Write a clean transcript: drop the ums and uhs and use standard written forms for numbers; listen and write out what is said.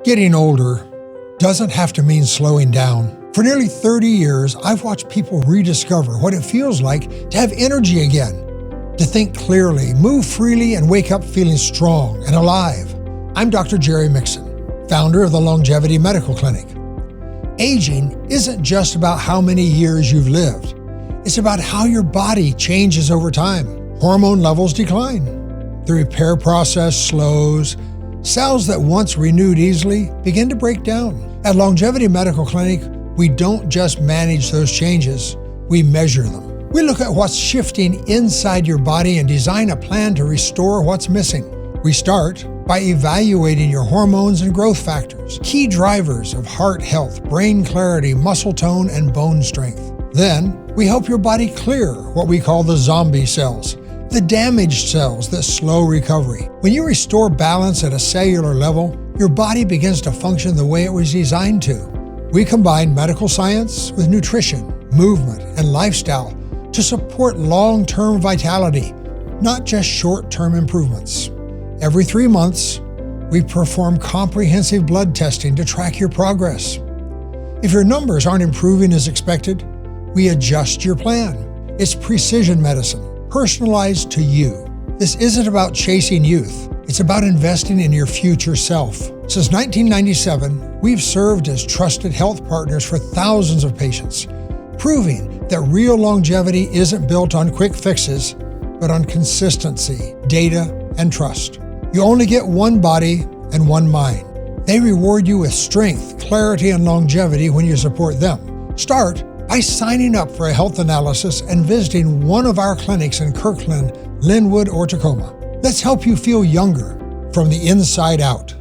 Getting older doesn't have to mean slowing down. For nearly 30 years, I've watched people rediscover what it feels like to have energy again, to think clearly, move freely, and wake up feeling strong and alive. I'm Dr. Jerry Mixon, founder of the Longevity Medical Clinic. Aging isn't just about how many years you've lived. It's about how your body changes over time. Hormone levels decline. The repair process slows. Cells that once renewed easily begin to break down. At Longevity Medical Clinic, we don't just manage those changes, we measure them. We look at what's shifting inside your body and design a plan to restore what's missing. We start by evaluating your hormones and growth factors, key drivers of heart health, brain clarity, muscle tone, and bone strength. Then, we help your body clear what we call the zombie cells, the damaged cells that slow recovery. When you restore balance at a cellular level, your body begins to function the way it was designed to. We combine medical science with nutrition, movement, and lifestyle to support long-term vitality, not just short-term improvements. Every 3 months, we perform comprehensive blood testing to track your progress. If your numbers aren't improving as expected, we adjust your plan. It's precision medicine, personalized to you. This isn't about chasing youth. It's about investing in your future self. Since 1997, we've served as trusted health partners for thousands of patients, proving that real longevity isn't built on quick fixes, but on consistency, data, and trust. You only get one body and one mind. They reward you with strength, clarity, and longevity when you support them. Start by signing up for a health analysis and visiting one of our clinics in Kirkland, Lynnwood, or Tacoma. Let's help you feel younger from the inside out.